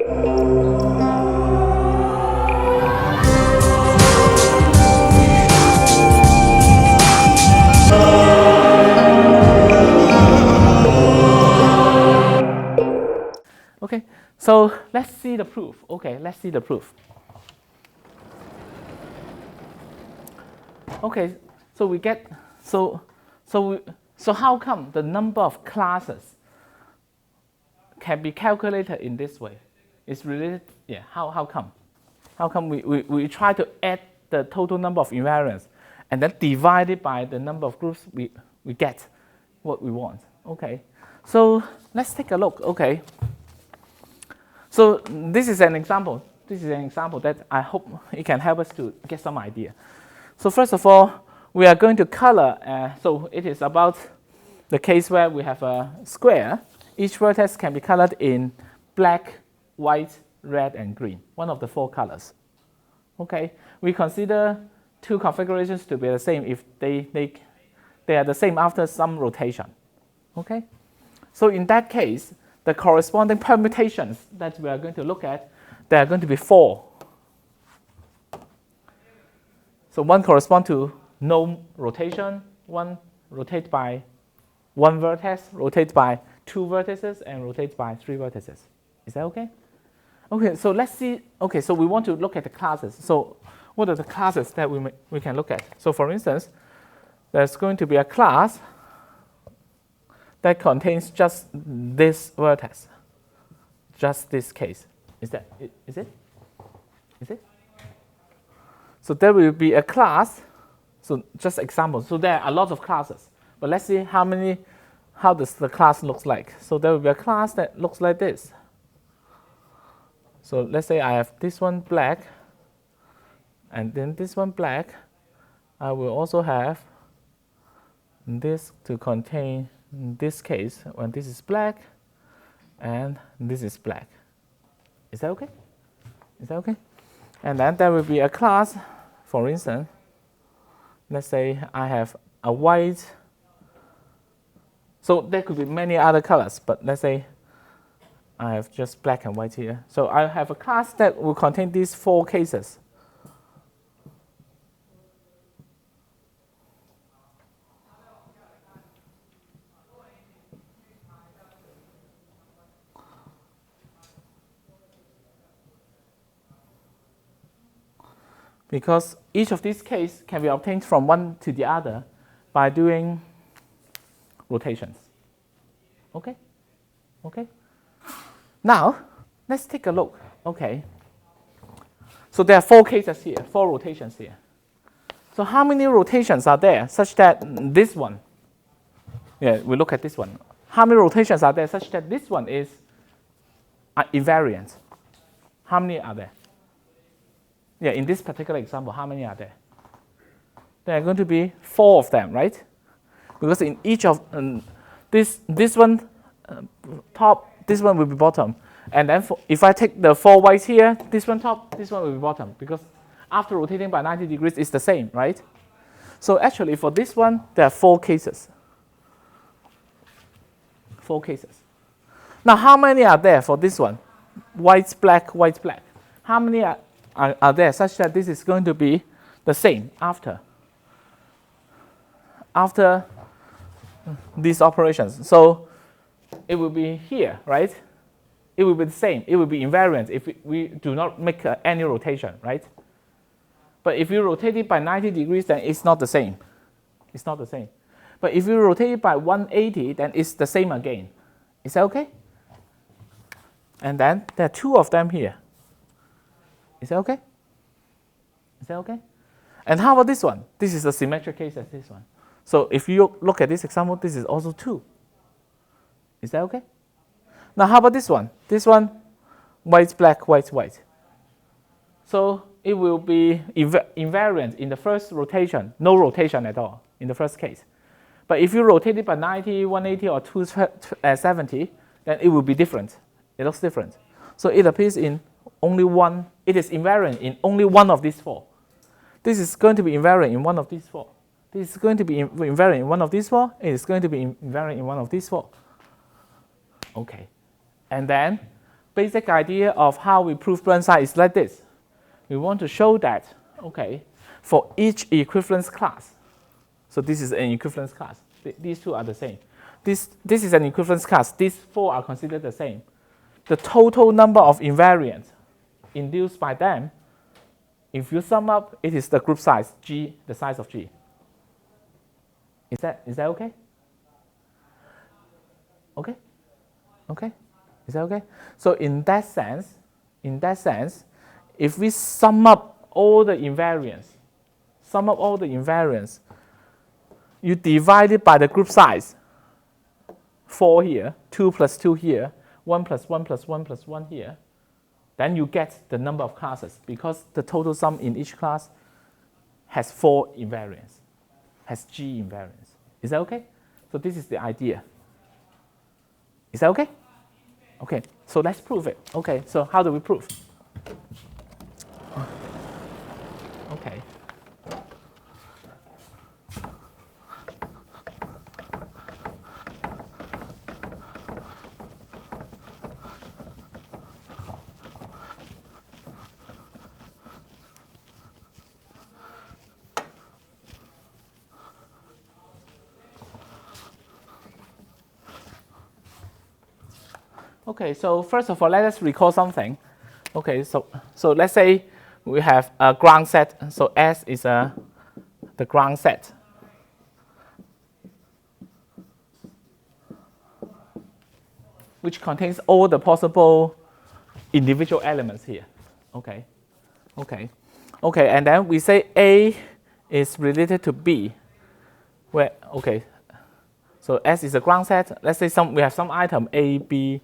Okay, so let's see the proof. Okay, let's see the proof. Okay, so we get so how come the number of classes can be calculated in this way? It's related. Yeah. How come? How come we try to add the total number of invariants and then divide it by the number of groups we get what we want? Okay. So let's take a look. Okay. So this is an example. This is an example that I hope it can help us to get some idea. So first of all, we are going to color. So it is about the case where we have a square. Each vertex can be colored in black, white, red, and green. One of the 4 colors. Okay. We consider 2 configurations to be the same if they are the same after some rotation. Okay. So in that case, the corresponding permutations that we are going to look at, there are going to be 4. So one corresponds to no rotation, one rotates by 1 vertex, rotates by 2 vertices, and rotates by 3 vertices. Is that okay? Okay, so let's see. Okay, so we want to look at the classes. So what are the classes that we can look at? So for instance, there's going to be a class that contains just this vertex, just this case. Is it? Is it? So there will be a class. So just examples. So there are a lot of classes, but let's see how does the class look like. So there will be a class that looks like this. So let's say I have this one black, and then this one black. I will also have this to contain this case when this is black and this is black. Is that okay? Is that okay? And then there will be a class, for instance, let's say I have a white. So there could be many other colors, but let's say I have just black and white here. So I have a class that will contain these 4 cases. Because each of these cases can be obtained from one to the other by doing rotations. Okay? Okay? Now, let's take a look. Okay. So there are 4 cases here, 4 rotations here. So how many rotations are there such that this one, yeah, we look at this one. How many rotations are there such that this one is invariant? How many are there? Yeah, in this particular example, how many are there? There are going to be 4 of them, right? Because in each of this one top, this one will be bottom. And then if I take the 4 whites here, this one top, this one will be bottom. Because after rotating by 90 degrees, it's the same, right? So actually for this one, there are 4 cases. 4 cases. Now how many are there for this one? White, black, white, black. How many are there such that this is going to be the same after these operations? So it will be here, right? It will be the same. It will be invariant if we do not make any rotation, right? But if you rotate it by 90 degrees, then it's not the same. It's not the same. But if you rotate it by 180, then it's the same again. Is that okay? And then there are 2 of them here. Is that okay? Is that okay? And how about this one? This is a symmetric case as this one. So if you look at this example, this is also 2. Is that okay? Now how about this one? This one, white, black, white, white. So it will be invariant in the first rotation, no rotation at all in the first case. But if you rotate it by 90, 180, or 270, then it will be different. It looks different. So it appears in only one. It is invariant in only one of these 4. This is going to be invariant in one of these 4. This is going to be invariant in one of these 4. It is going to be invariant in one of these 4. Okay. And then basic idea of how we prove Burnside is like this. We want to show that, okay, for each equivalence class, so this is an equivalence class. These two are the same. This is an equivalence class. These four are considered the same. The total number of invariants induced by them, if you sum up, it is the group size, G, the size of G. Is that okay? Okay? Okay? Is that okay? So in that sense, if we sum up all the invariants, you divide it by the group size, 4 here, 2 plus 2 here, 1 plus 1 plus 1 plus 1 here, then you get the number of classes because the total sum in each class has 4 invariants, has G invariants. Is that okay? So this is the idea. Is that okay? Okay, so let's prove it. Okay, so how do we prove? Okay. Okay, so first of all, let us recall something. Okay, so let's say we have a ground set. So S is the ground set. Which contains all the possible individual elements here. Okay, okay, okay, and then we say A is related to B. Where okay, so S is a ground set. Let's say we have some item A, B,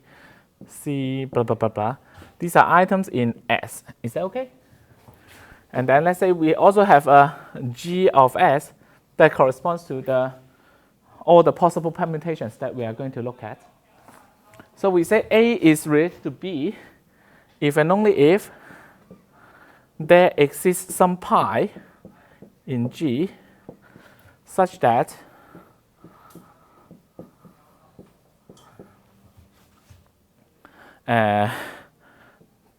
C, blah, blah, blah, blah. These are items in S. Is that okay? And then let's say we also have a G of S that corresponds to all the possible permutations that we are going to look at. So we say A is related to B if and only if there exists some pi in G such that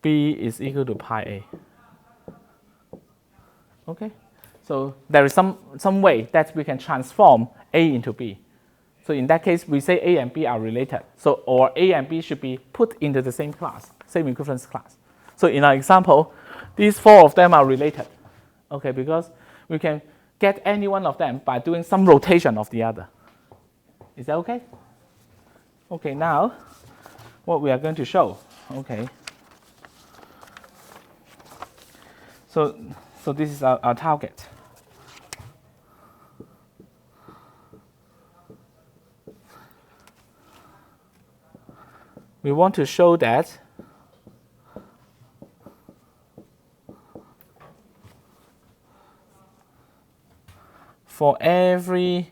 B is equal to pi A. Okay, so there is some way that we can transform A into B. So in that case, we say A and B are related. So or A and B should be put into the same class, same equivalence class. So in our example, these 4 of them are related. Okay, because we can get any one of them by doing some rotation of the other. Is that okay? Okay, now what we are going to show. Okay. So this is our target. We want to show that for every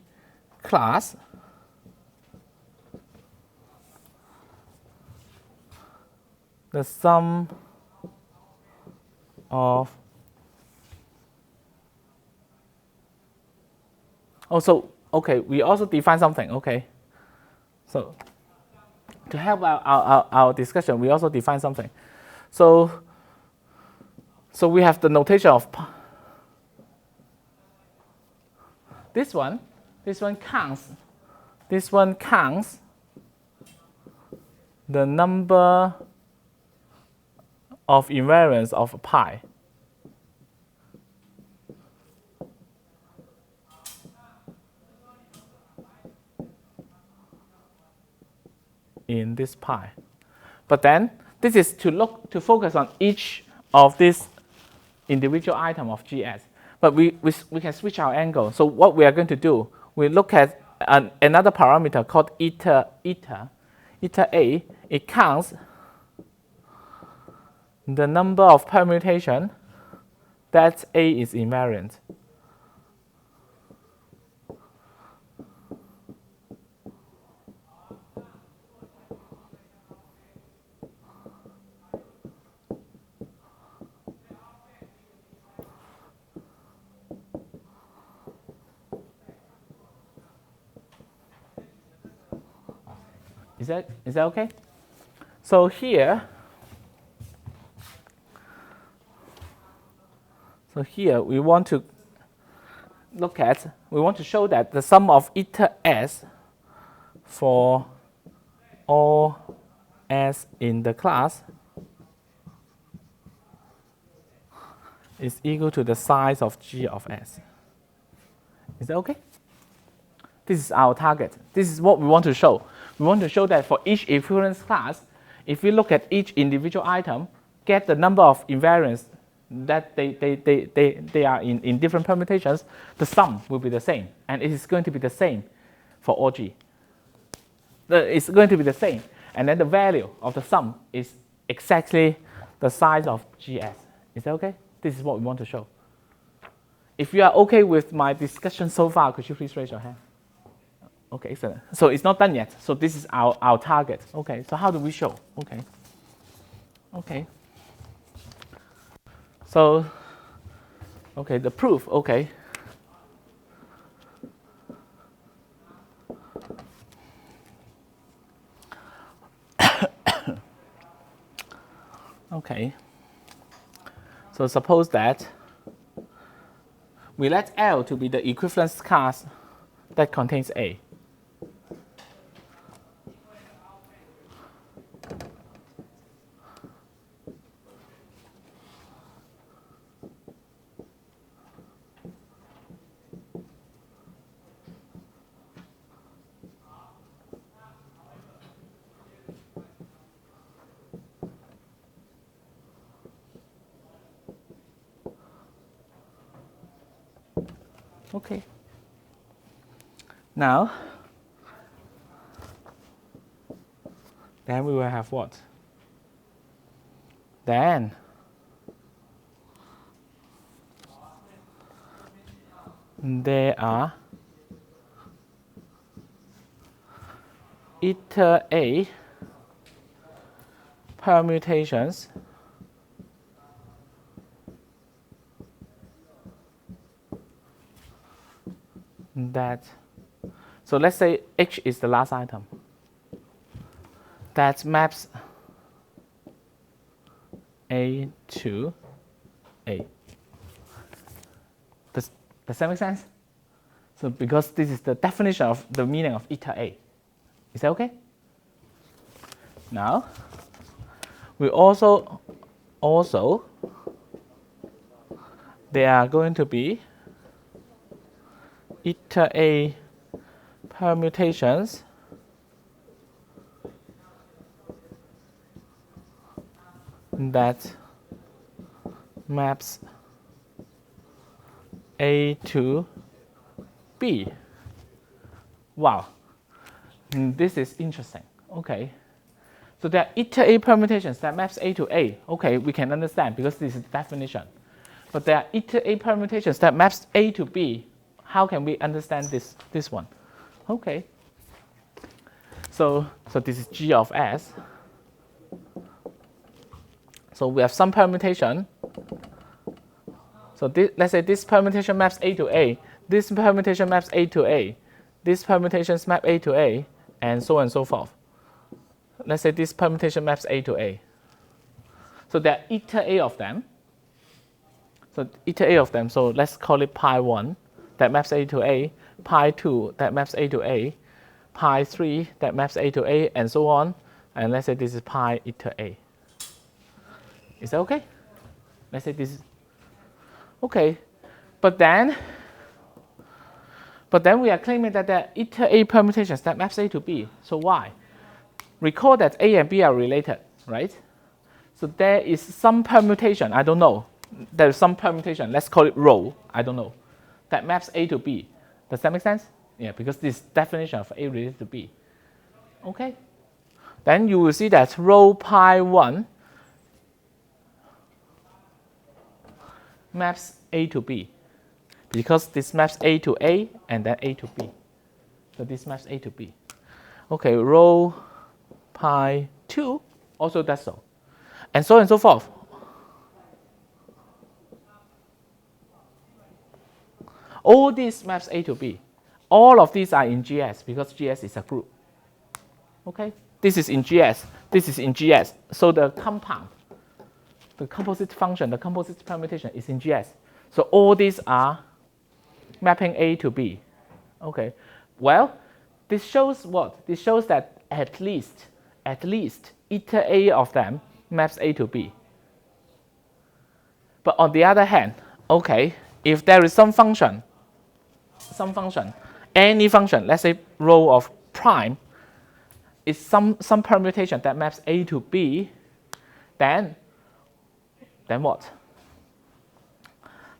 class, the sum of okay, we also define something. Okay, so to help our discussion, we also define something. So we have the notation of this one counts the number of invariants of pi. In this pi. But then this is to focus on each of these individual item of GS. But we can switch our angle. So what we are going to do, we look at another parameter called eta A. It counts the number of permutation that A is invariant. Is that okay? So here So here we want to show that the sum of eta s for all s in the class is equal to the size of g of s. Is that okay? This is our target. This is what we want to show. We want to show that for each equivalence class, if we look at each individual item, get the number of invariants that they are in different permutations, the sum will be the same. And it is going to be the same for all g. It's going to be the same. And then the value of the sum is exactly the size of gs. Is that okay? This is what we want to show. If you are okay with my discussion so far, could you please raise your hand? Okay, excellent. So it's not done yet. So this is our target. Okay, so how do we show? Okay. Okay. So, okay, the proof, okay. Okay. So suppose that we let L to be the equivalence class that contains A. Okay. Now, then we will have what? Then there are eta A permutations that, so let's say H is the last item that maps A to A. Does that make sense? So because this is the definition of the meaning of eta A. Is that okay? Now, we also there are going to be eta A permutations that maps A to B. Wow, this is interesting. Okay, so there are eta A permutations that maps A to A. Okay, we can understand because this is the definition. But there are eta A permutations that maps A to B. How can we understand this one? Okay. So this is G of S. So we have some permutation. So let's say this permutation maps A to A. This permutation maps A to A. This permutations map A to A, and so on and so forth. Let's say this permutation maps A to A. So there are eta A of them. So eta A of them. So let's call it pi 1. That maps A to A, pi 2 that maps A to A, pi 3 that maps A to A, and so on. And let's say this is pi eta A. Is that okay? Let's say this is okay. But then we are claiming that there are eta A permutations that maps A to B. So why? Recall that A and B are related, right? So there is some permutation, I don't know. There is some permutation, let's call it rho, I don't know, that maps A to B. Does that make sense? Yeah, because this definition of A related to B. Okay. Then you will see that rho pi 1 maps A to B. Because this maps A to A and then A to B. So this maps A to B. Okay, rho pi 2 also does so. And so on and so forth. All these maps A to B. All of these are in GS because GS is a group. Okay? This is in GS. This is in GS. So the compound, the composite function, the composite permutation is in GS. So all these are mapping A to B. Okay. Well, this shows what? This shows that at least eta A of them maps A to B. But on the other hand, okay, if there is some function, any function, let's say rho of prime, is some permutation that maps A to B, then what?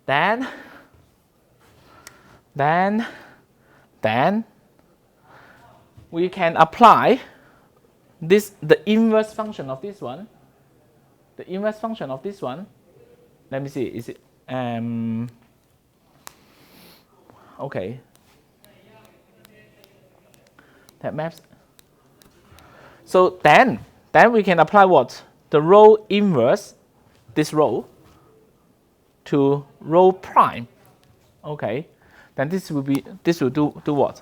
Then we can apply this, the inverse function of this one. The inverse function of this one. Let me see. Is it okay? That maps. So then we can apply what? The rho inverse, this rho, to rho prime. Okay. Then this will do what?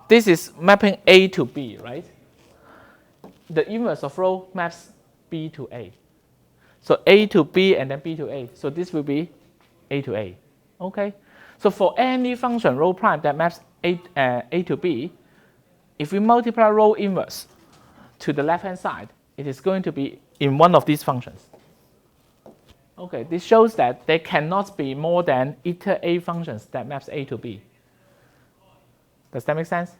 This is mapping A to B, right? The inverse of rho maps B to A. So A to B and then B to A. So this will be A to A. Okay. So for any function rho prime that maps A to B, if we multiply rho inverse to the left-hand side, it is going to be in one of these functions. Okay, this shows that there cannot be more than eta A functions that maps A to B. Does that make sense?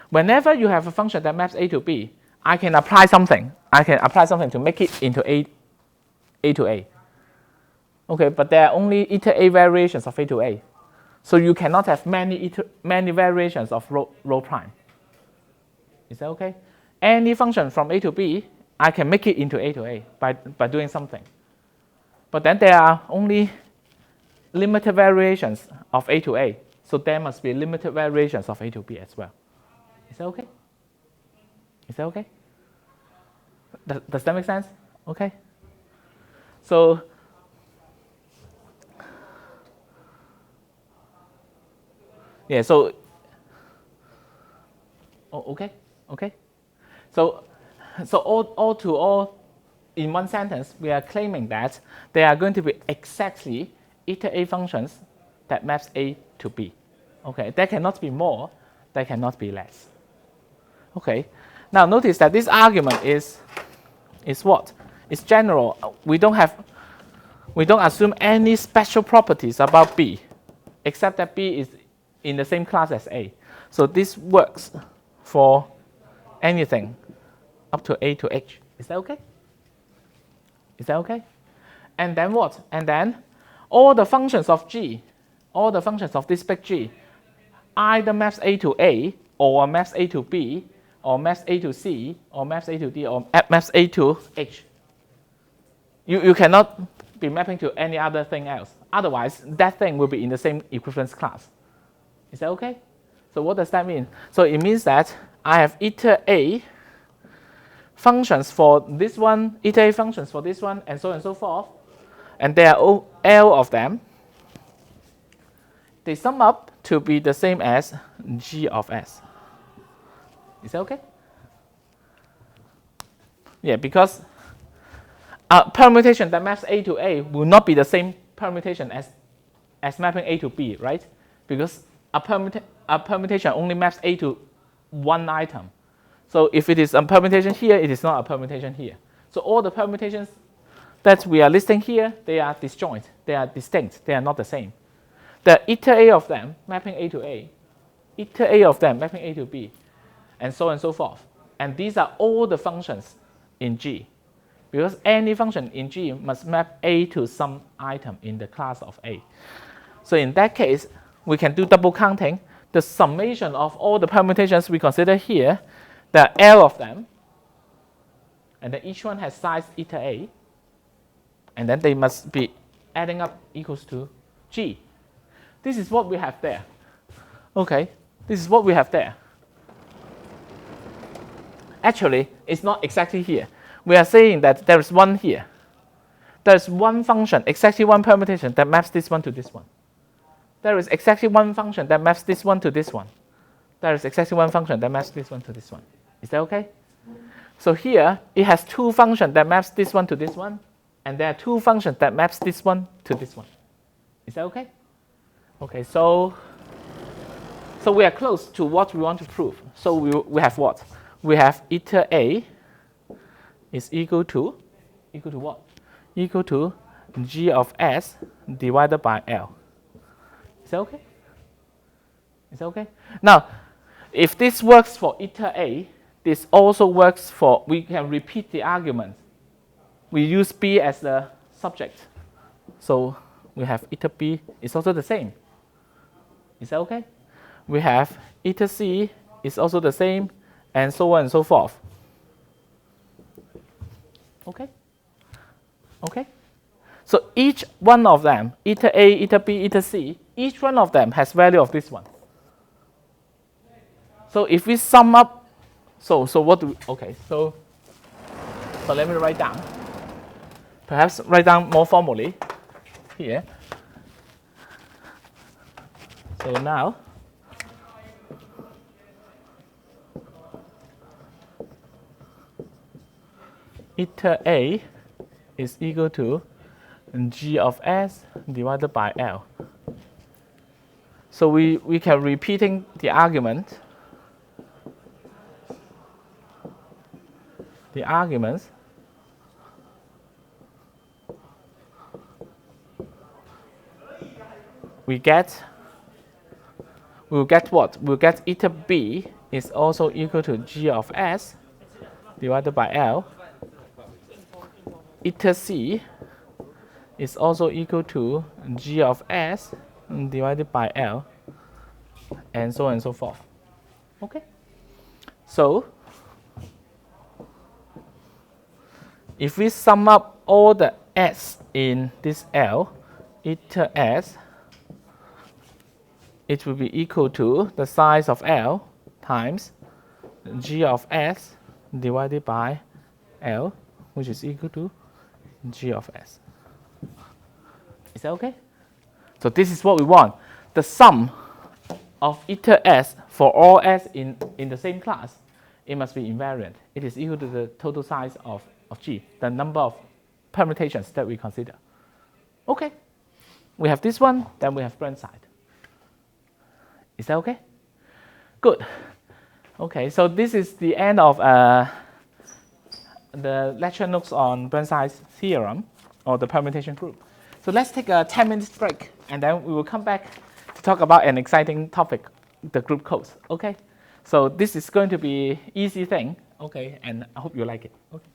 Whenever you have a function that maps A to B, I can apply something. I can apply something to make it into A to A. Okay, but there are only eta A variations of A to A. So you cannot have many variations of rho prime. Is that okay? Any function from A to B, I can make it into A to A by doing something. But then there are only limited variations of A to A. So there must be limited variations of A to B as well. Is that okay? Is that okay? Does that make sense? Okay. So yeah, so okay. So all in one sentence, we are claiming that there are going to be exactly eta A functions that maps A to B. Okay, there cannot be more, there cannot be less. Okay, now notice that this argument is what? It's general. We don't assume any special properties about B, except that B is in the same class as A. So this works for anything up to A to H. Is that okay? Is that okay? And then what? And then all the functions of G, all the functions of this big G, either maps A to A, or maps A to B, or maps A to C, or maps A to D, or maps A to H. You cannot be mapping to any other thing else. Otherwise, that thing will be in the same equivalence class. Is that okay? So what does that mean? So it means that I have eta A functions for this one, eta A functions for this one, and so on and so forth. And there are L of them. They sum up to be the same as G of S. Is that okay? Yeah, because a permutation that maps A to A will not be the same permutation as mapping A to B, right? Because a permutation only maps A to one item. So if it is a permutation here, it is not a permutation here. So all the permutations that we are listing here, they are disjoint, they are distinct, they are not the same. The eta A of them mapping A to A, eta A of them mapping A to B, and so on and so forth. And these are all the functions in G. Because any function in G must map A to some item in the class of A. So in that case, we can do double counting. The summation of all the permutations we consider here, there are L of them, and then each one has size eta A, and then they must be adding up equals to G. This is what we have there. Okay, this is what we have there. Actually, it's not exactly here. We are saying that there is one here. There is one function, exactly one permutation that maps this one to this one. There is exactly one function that maps this one to this one. There is exactly one function that maps this one to this one. Is that okay? So here, it has two functions that maps this one to this one, and there are two functions that maps this one to this one. Is that okay? Okay, so we are close to what we want to prove. So we have what? We have eta A is equal to what? Equal to g of s divided by L. Is that okay? Is that okay? Now, if this works for eta A, this also works for, we can repeat the argument. We use B as the subject. So we have eta B is also the same. Is that okay? We have eta C is also the same, and so on and so forth. Okay? Okay? So each one of them, eta A, eta B, eta C, each one of them has value of this one. So if we sum up, so what do we, okay, so let me write down. Perhaps write down more formally here. So now, eta A is equal to g of s divided by L. So we can repeating the argument. The arguments we'll get what? We'll get eta B is also equal to g of s divided by L. Eta C is also equal to g of s divided by L, and so on and so forth. Okay? So if we sum up all the s in this L, eta s, it will be equal to the size of L times g of s divided by L, which is equal to g of s. Is that okay? So this is what we want. The sum of eta s for all s in the same class, it must be invariant. It is equal to the total size of G, the number of permutations that we consider. Okay, we have this one, then we have Burnside. Is that okay? Good. Okay, so this is the end of the lecture notes on Burnside's theorem, or the permutation group. So let's take a 10-minute break, and then we will come back to talk about an exciting topic, the group codes. Okay, so this is going to be easy thing. Okay, and I hope you like it. Okay.